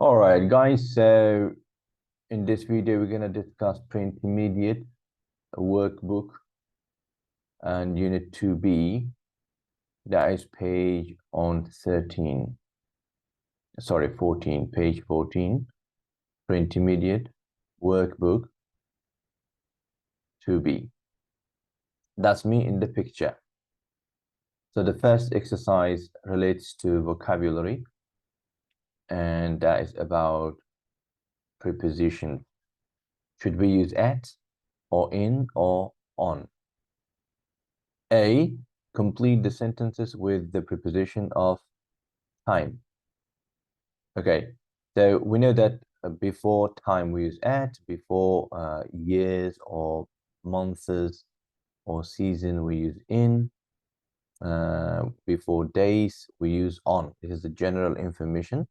All right, guys. So in this video, we're going to discuss Pre Intermediate Workbook and Unit 2B. That is page on 13. Sorry, 14. Page 14. Pre Intermediate Workbook 2B. That's me in the picture. So the first exercise relates to vocabulary, and that is about preposition. Should we use at or in or on? A, complete the sentences with the preposition of time. Okay, so we know that before time we use at, before years or months or season we use in, before days we use on. This is the general information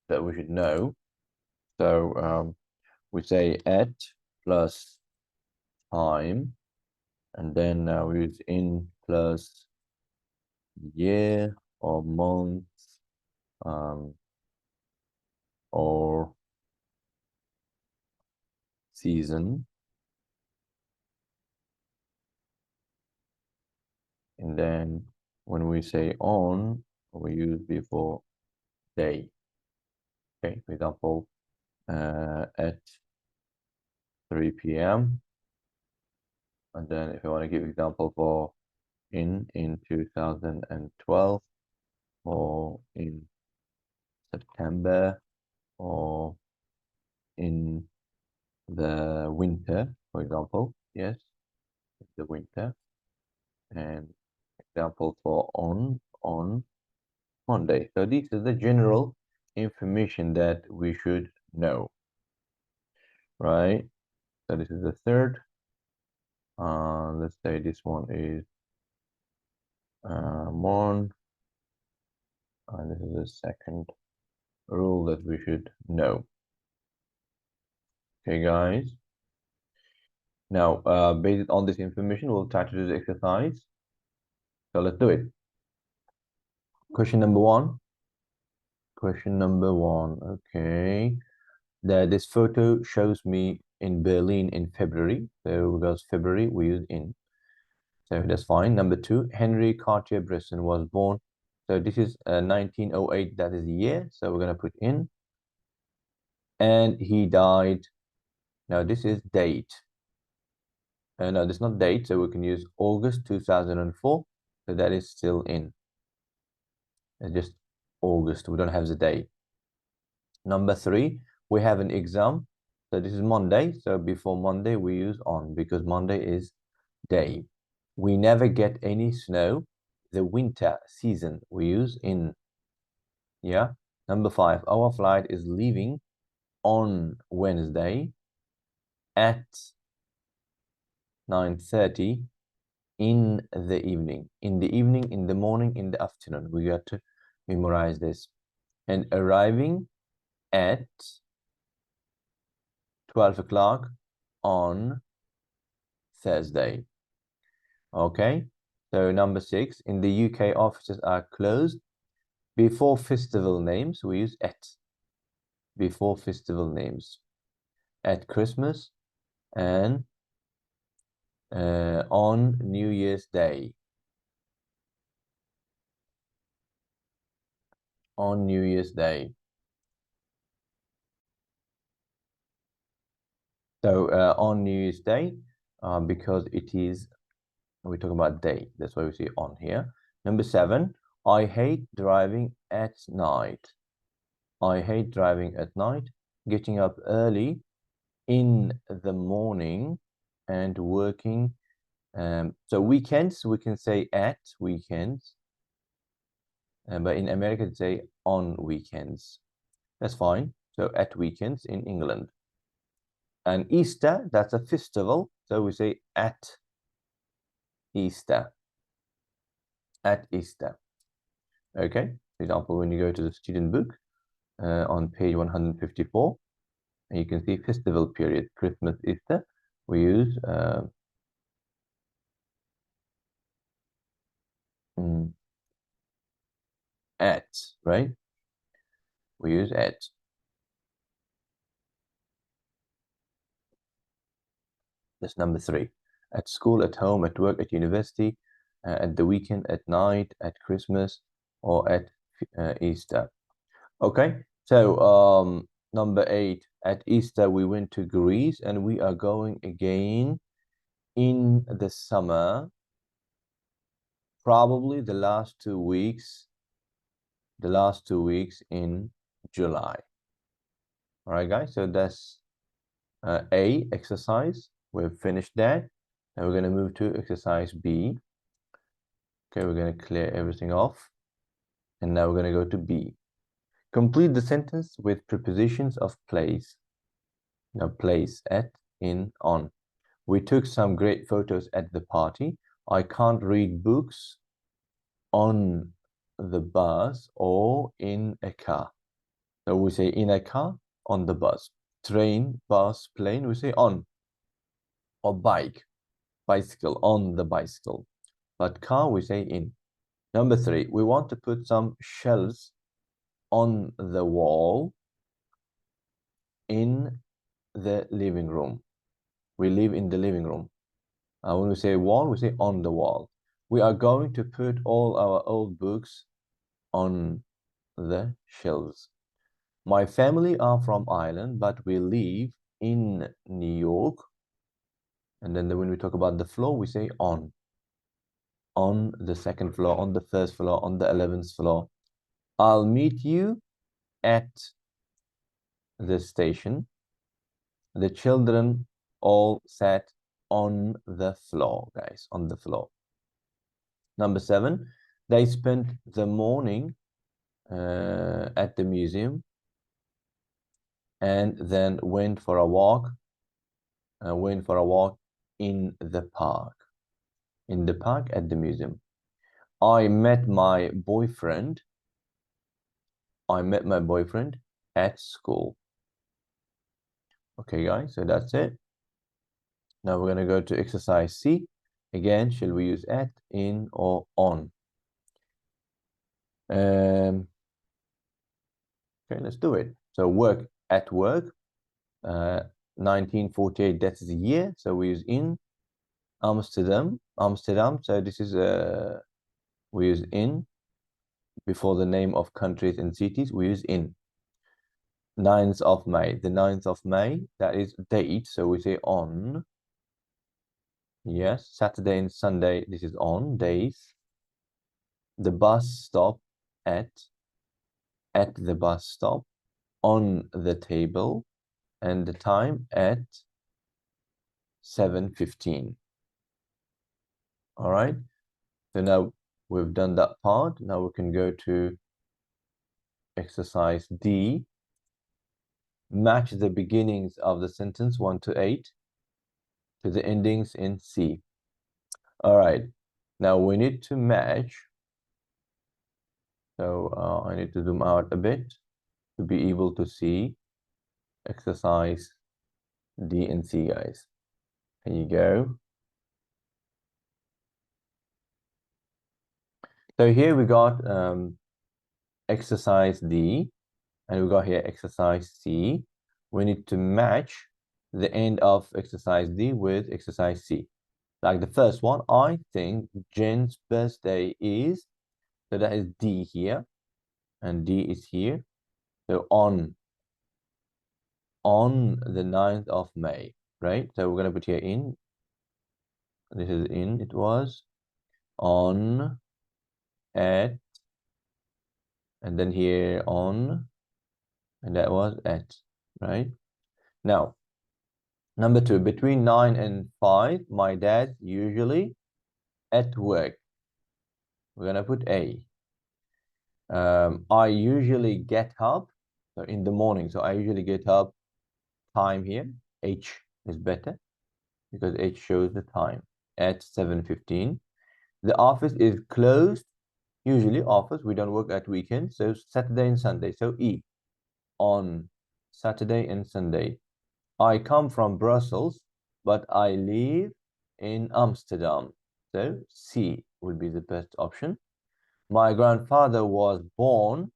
that we should know. So we say at plus time, and then we use in plus year or month, or season, and then when we say on, we use before day. Okay, for example, at 3 p.m. And then if I want to give example for in 2012, or in September, or in the winter, for example, yes, the winter, and example for on Monday. So this is the general information that we should know, right? So this is the third. Let's say this one is one, and this is the second rule that we should know. Okay, guys. Now, based on this information, we'll try to do the exercise. So let's do it. Question number one. Question number one. Okay. This photo shows me in Berlin in February. So because February we use in. So that's fine. Number two, Henry Cartier-Bresson was born. So this is 1908. That is the year. So we're going to put in. And he died. Now this is date. No, this is not date. So we can use August 2004. So that is still in. It's just August. We don't have the day. Number three, we have an exam. So this is Monday. So before Monday, we use on because Monday is day. We never get any snow. The winter season, we use in. Yeah. Number five, our flight is leaving on Wednesday at 9:30 in the evening. In the evening, in the morning, in the afternoon. We got to memorize this. And arriving at 12 o'clock on Thursday. Okay, so number six, in the UK, offices are closed. Before festival names, we use at. Before festival names. At Christmas and on New Year's Day. On New Year's Day. So on New Year's Day, because it is, we're talking about day. That's why we see on here. Number seven, I hate driving at night. I hate driving at night, getting up early in the morning and working. So weekends, we can say at weekends. But in America, they say on weekends. That's fine. So at weekends in England. And Easter, that's a festival. So we say at Easter. At Easter. Okay. For example, when you go to the student book on page 154, and you can see festival period, Christmas, Easter, we use at, right? we use at. That's number 3. At school, at home, at work, at university, at the weekend, at night, at Christmas, or at Easter. Okay, so number 8, at Easter we went to Greece, and we are going again in the summer, probably the last 2 weeks in July. All right, guys, so that's A, exercise. We've finished that. Now we're going to move to exercise B. Okay, we're going to clear everything off. And now we're going to go to B. Complete the sentence with prepositions of place. Now, place, at, in, on. We took some great photos at the party. I can't read books on the bus or in a car. So we say in a car, on the bus. Train, bus, plane, we say on. Or bike, bicycle, on the bicycle. But car, we say in. Number 3, we want to put some shelves on the wall in the living room. We live in the living room. When we say wall, we say on the wall. We are going to put all our old books on the shelves. My family are from Ireland, but we live in New York. And then when we talk about the floor, we say on. On the 2nd floor, on the 1st floor, on the 11th floor. I'll meet you at the station. The children all sat on the floor, guys, on the floor. Number 7, they spent the morning at the museum and then went for a walk in the park. In the park at the museum. I met my boyfriend at school. Okay, guys, so that's it. Now we're going to go to exercise C. Again, shall we use at, in, or on? Okay, let's do it. So work, at work. 1948, that is the year. So we use in. Amsterdam. So this is we use in. Before the name of countries and cities, we use in. 9th of May. The 9th of May, that is date. So we say on. Yes, Saturday and Sunday, this is on, days. The bus stop, at the bus stop, on the table, and the time at 7:15. All right, so now we've done that part. Now we can go to exercise D. Match the beginnings of the sentence 1 to 8 to the endings in C. All right, now we need to match. So I need to zoom out a bit to be able to see exercise D and C, guys. There you go. So here we got exercise D, and we got here exercise C. We need to match the end of exercise D with exercise C. Like the first one, I think Jen's birthday is, so that is D here, and D is here. So on the 9th of May, right? So we're gonna put here in. This is in, it was on, at, and then here on, and that was at, right? Now, number 2, between 9 and 5, my dad's usually at work. We're gonna put A. I usually get up, so in the morning. So I usually get up, time here, H is better because H shows the time, at 7:15. The office is closed. Usually office, we don't work at weekends, so Saturday and Sunday. So E, on Saturday and Sunday. I come from Brussels, but I live in Amsterdam. So C would be the best option. My grandfather was born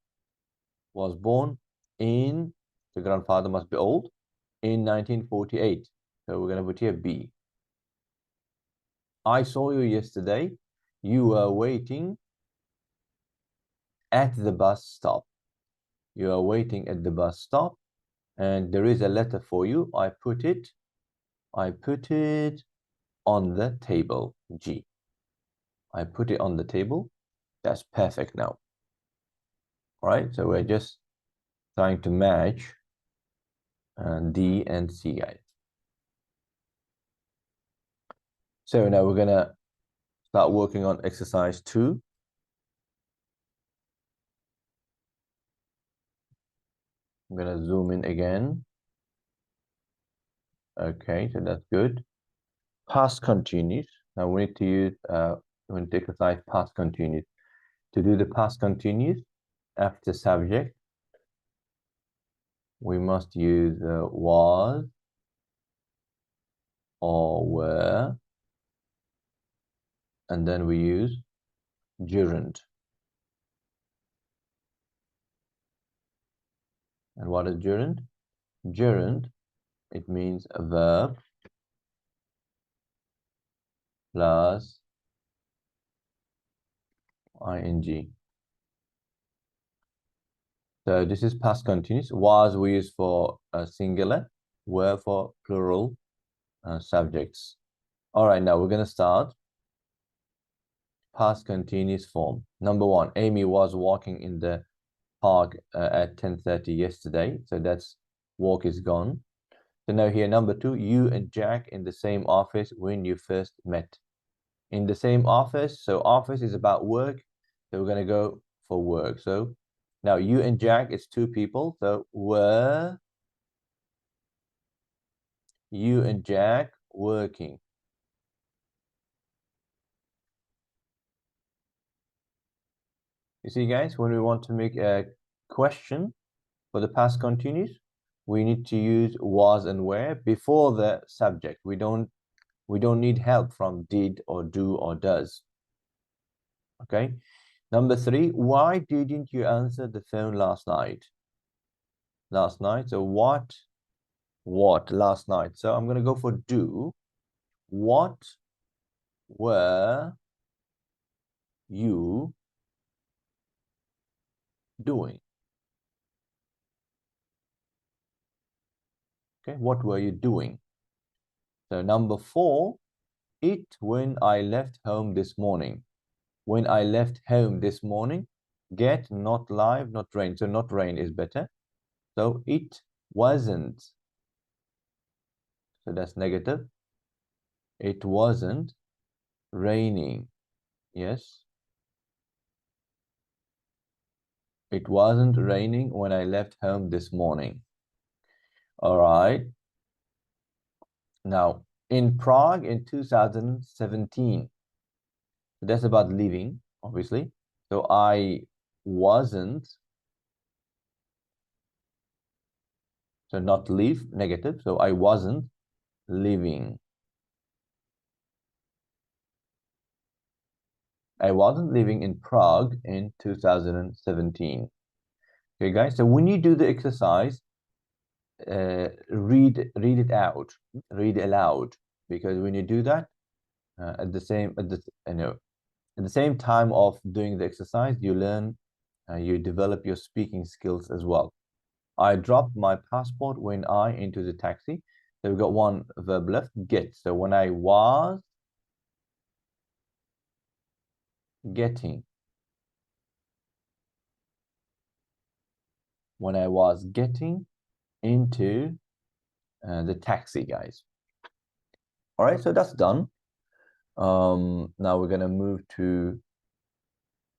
in, the grandfather must be old, in 1948. So we're going to put here B. I saw you yesterday. You were waiting at the bus stop. You are waiting at the bus stop, and there is a letter for you. I put it on the table. G. I put it on the table. That's perfect now. All right, so we're just trying to match D and C, guys. So now we're gonna start working on exercise 2. I'm gonna zoom in again. Okay, so that's good. Past continuous. Now we need to use we need to exercise past continuous. To do the past continuous after subject, we must use was or were, and then we use gerund. And what is gerund? Gerund, it means a verb plus ing. So this is past continuous. Was we use for singular, were for plural subjects. All right, now we're going to start past continuous form. Number 1, Amy was walking in the park at 10:30 yesterday. So that's walk is gone. So now here, number 2, you and Jack in the same office when you first met. In the same office. So office is about work. So we're going to go for work. So now you and Jack is 2 people. So were you and Jack working? You see, guys, when we want to make a question for the past continuous, we need to use was and were before the subject. We don't need help from did or do or does. Okay. Number 3, why didn't you answer the phone last night? Last night. So what last night? So I'm going to go for do. What were you doing? Okay, what were you doing? So number 4, it when I left home this morning. When I left home this morning, get not live, not rain. So not rain is better. So it wasn't. So that's negative. It wasn't raining. Yes. It wasn't raining when I left home this morning. All right. Now, in Prague in 2017, that's about living, obviously. So I wasn't, so not live, negative. So I wasn't living. I wasn't living in Prague in 2017. Okay, guys. So when you do the exercise, read it out, read aloud, because when you do that, at the same time of doing the exercise, you learn, you develop your speaking skills as well. I dropped my passport when I into the taxi. So we've got one verb left, get. So when I was getting. When I was getting into the taxi, guys. All right, so that's done. Now we're gonna move to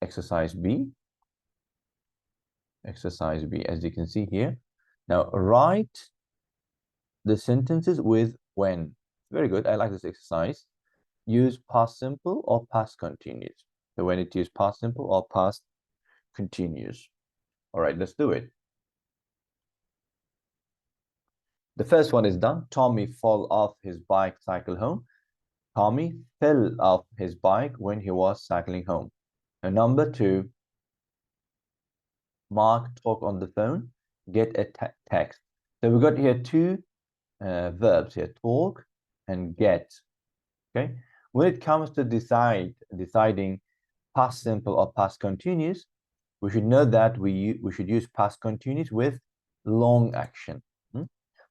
exercise B. Exercise B, as you can see here. Now write the sentences with when. Very good. I like this exercise. Use past simple or past continuous. So when it use past simple or past continuous. All right, let's do it. The first one is done. Tommy fell off his bike, cycle home. Tommy fell off his bike when he was cycling home. And number 2, Mark talked on the phone. get a text. So we got here two verbs here, talk and get. Okay. When it comes to deciding past simple or past continuous, we should know that we should use past continuous with long action.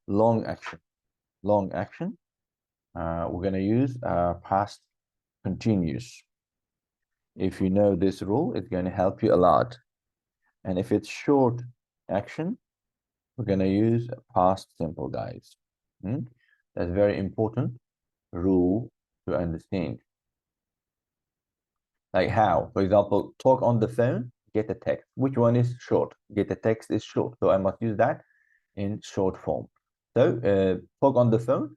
Long action. Long action. We're going to use past continuous. If you know this rule, it's going to help you a lot. And if it's short action, we're going to use past simple, guys. That's very important rule to understand. Like how? For example, talk on the phone, get a text. Which one is short? Get a text is short. So I must use that in short form. So talk on the phone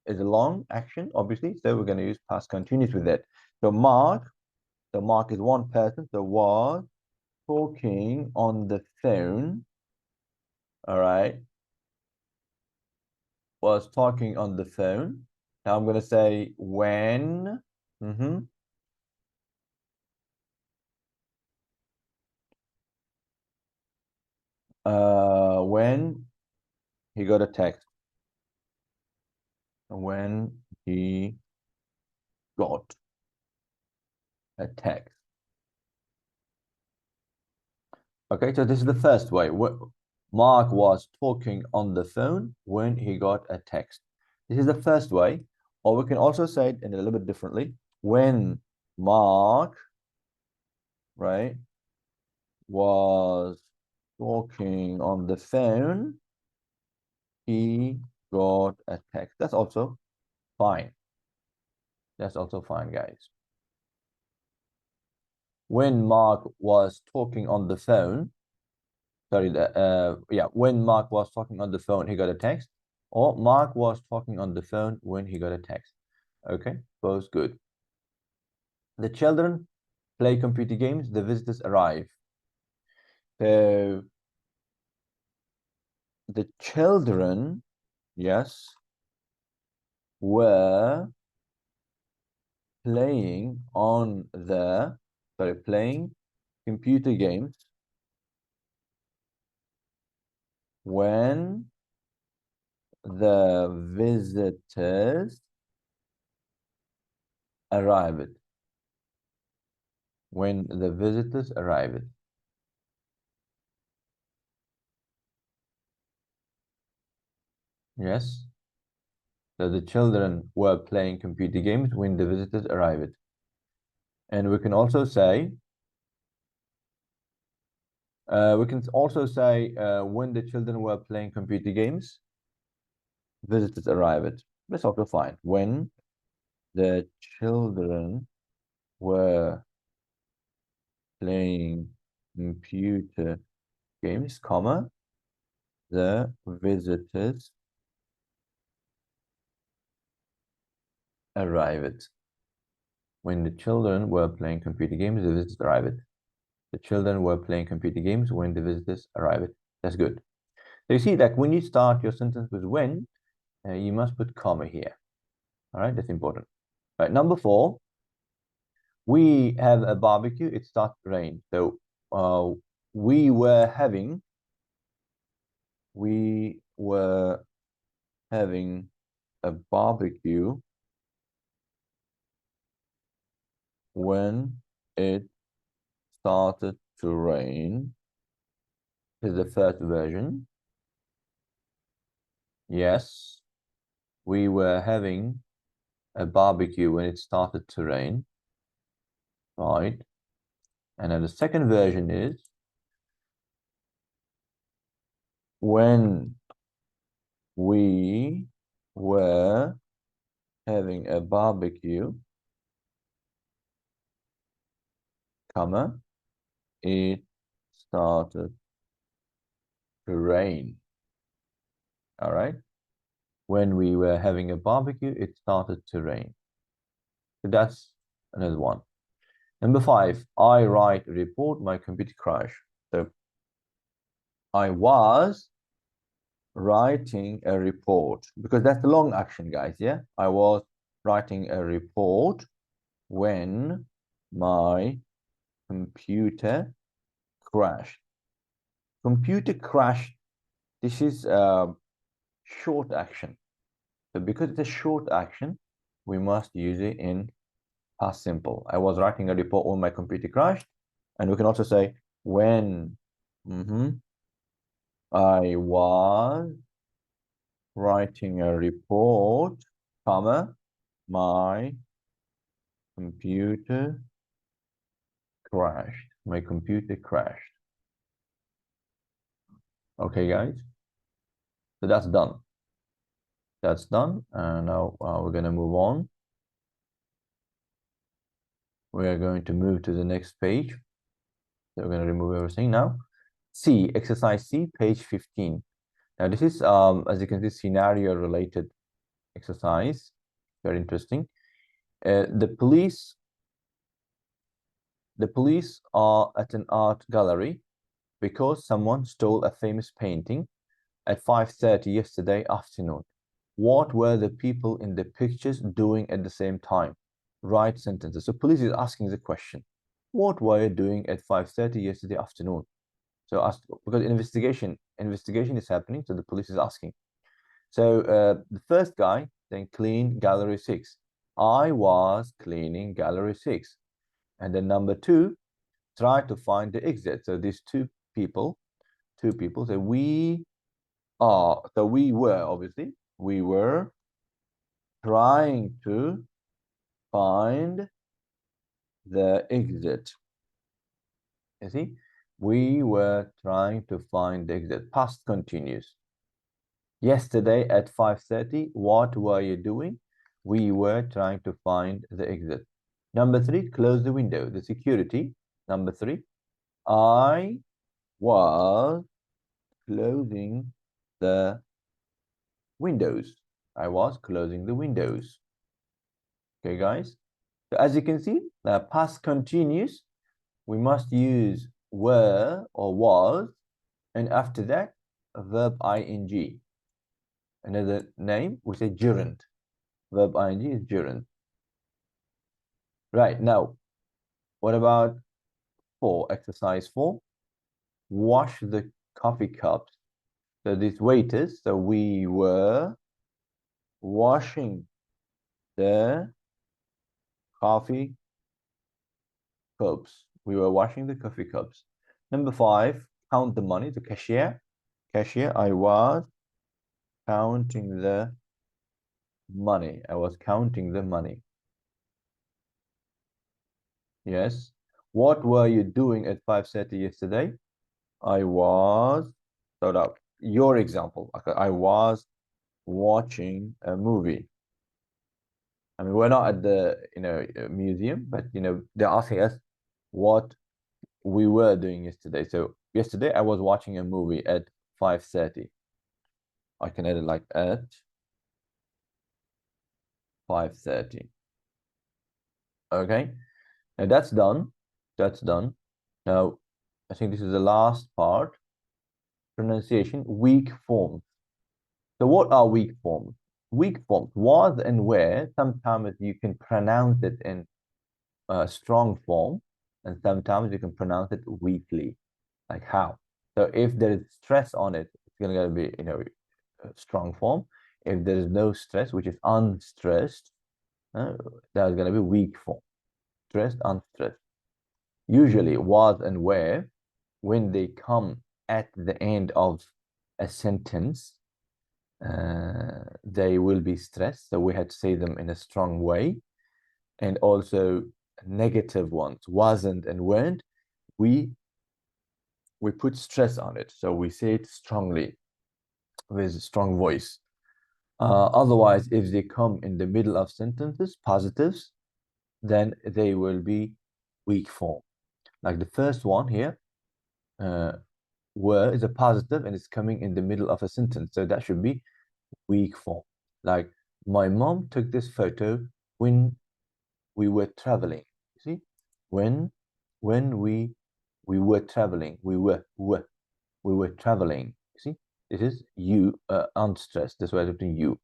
is a long action, obviously. So we're going to use past continuous with it. So Mark is one person. So was talking on the phone. All right. Was talking on the phone. Now I'm going to say when. When he got a text. When he got a text. Okay, so this is the first way. Mark was talking on the phone when he got a text. This is the first way. Or we can also say it in a little bit differently. When Mark, right, was talking on the phone, he got a text. That's also fine. That's also fine, guys. When Mark was talking on the phone, sorry, when Mark was talking on the phone, he got a text. Or Mark was talking on the phone when he got a text. Okay, both good. The children play computer games. The visitors arrive. So the children, yes, were playing playing computer games when the visitors arrived. When the visitors arrived. Yes. So the children were playing computer games when the visitors arrived. And we can also say, when the children were playing computer games, visitors arrived. That's also fine. When the children were playing computer games, comma, the visitors arrived. When the children were playing computer games, the visitors arrived. The children were playing computer games when the visitors arrived. That's good. So you see, like when you start your sentence with when, you must put comma here. All right, that's important. All right, number 4. We have a barbecue. It started to rain. So we were having a barbecue when it started to rain. This is the first version. Yes, we were having a barbecue when it started to rain. Right. And then the second version is when we were having a barbecue, comma, it started to rain. All right. When we were having a barbecue, it started to rain. So that's another one. Number 5, I write a report, my computer crashed. So I was writing a report because that's the long action, guys. Yeah, I was writing a report when my computer crashed. Computer crashed This is short action. So because it's a short action, we must use it in past simple. I was writing a report when my computer crashed. And we can also say when I was writing a report, comma, my computer crashed. My computer crashed. Okay, guys. So that's done. That's done. And now we're going to move on. We are going to move to the next page. So we're going to remove everything now. C, exercise C, page 15. Now this is, as you can see, scenario related exercise. Very interesting. The police are at an art gallery because someone stole a famous painting at 5:30 yesterday afternoon. What were the people in the pictures doing at the same time? Write sentences. So police is asking the question. What were you doing at 5:30 yesterday afternoon? So ask, because investigation is happening, so the police is asking. So the first guy then clean gallery 6. I was cleaning gallery 6. And then number 2, try to find the exit. So these two people, so we were, obviously, we were trying to find the exit. You see, we were trying to find the exit. Past continuous. Yesterday at 5:30, what were you doing? We were trying to find the exit. Number 3, close the window. The security. Number 3, I was closing the windows. I was closing the windows. Okay, guys. So as you can see, the past continuous, we must use were or was, and after that, a verb ing. Another name, we say gerund. Verb ing is gerund. Right, now, what about 4, exercise 4? Wash the coffee cups. So these waiters, so we were washing the coffee cups. We were washing the coffee cups. Number 5, count the money. The cashier. Cashier, I was counting the money. I was counting the money. Yes. What were you doing at 5:30 yesterday? I was, so that your example. Okay, I was watching a movie. I mean, we're not at the museum, but they're asking us what we were doing yesterday. So yesterday I was watching a movie at 5:30. I can edit like at 5:30. Okay, now that's done. That's done. Now, I think this is the last part. Pronunciation, weak forms. So what are weak forms? Weak forms, was and where, sometimes you can pronounce it in a strong form, and sometimes you can pronounce it weakly. Like how? So if there is stress on it, it's gonna be a strong form. If there is no stress, which is unstressed, that's gonna be weak form. Stressed, unstressed. Usually, was and where, when they come at the end of a sentence, they will be stressed. So we had to say them in a strong way. And also negative ones, wasn't and weren't, we put stress on it. So we say it strongly with a strong voice. Otherwise, if they come in the middle of sentences, positives, then they will be weak form. Like the first one here, were is a positive and it's coming in the middle of a sentence. So that should be weak form. Like, my mom took this photo when we were traveling. You see, when we were traveling, we were traveling. You see, this is you unstressed. That's why I put you.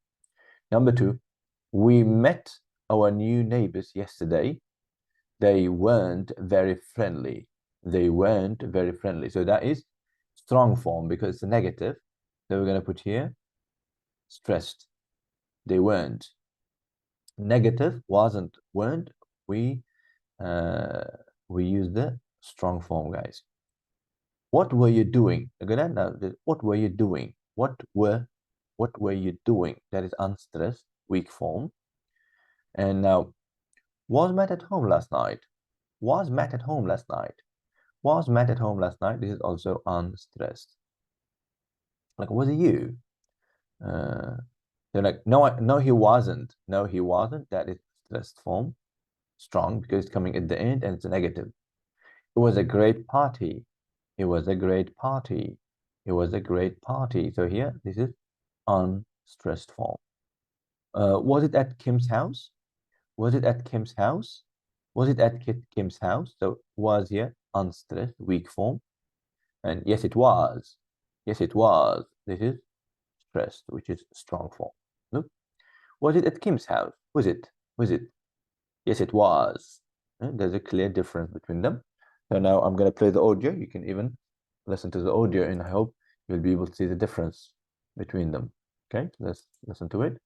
Number 2, we met our new neighbors yesterday. They weren't very friendly. They weren't very friendly. So that is strong form because it's a negative. So we're going to put here stressed. They weren't. Negative, wasn't, weren't. We use the strong form, guys. What were you doing? Again, now, what were you doing? What were you doing? That is unstressed, weak form. And now, was Matt at home last night? Was Matt at home last night? Was Matt at home last night? This is also unstressed. Like, was it you? They're like, no, he wasn't. No, he wasn't. That is stressed form. Strong because it's coming at the end and it's a negative. It was a great party. It was a great party. It was a great party. So here, this is unstressed form. Was it at Kim's house? Was it at Kim's house? Was it at Kim's house? So was here, unstressed, weak form. And yes, it was. Yes, it was. This is stressed, which is strong form. Look. Was it at Kim's house? Was it? Was it? Yes, it was. And there's a clear difference between them. So now I'm going to play the audio. You can even listen to the audio, and I hope you'll be able to see the difference between them. Okay, let's listen to it.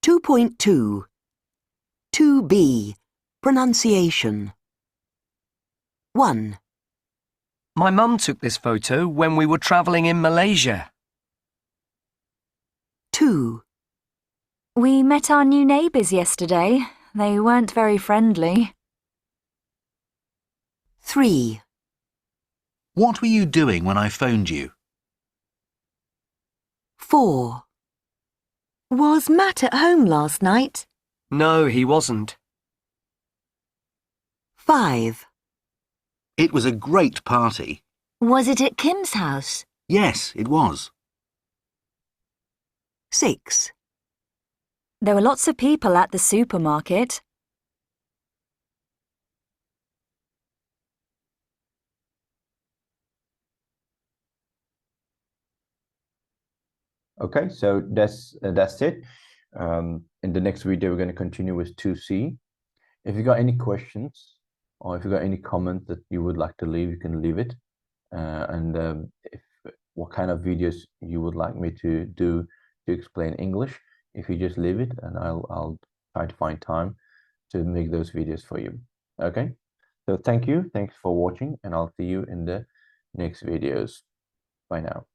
2.2 2B Pronunciation 1. My mum took this photo when we were travelling in Malaysia. 2. We met our new neighbours yesterday. They weren't very friendly. 3. What were you doing when I phoned you? 4. Was Matt at home last night? No, he wasn't. 5. It was a great party. Was it at Kim's house? Yes, it was. 6. There were lots of people at the supermarket. Okay, so that's it. In the next video, we're going to continue with 2C. If you got any questions or if you got any comments that you would like to leave, you can leave it. If what kind of videos you would like me to do to explain English, if you just leave it, and I'll try to find time to make those videos for you. Okay, so thank you, thanks for watching, and I'll see you in the next videos. Bye now.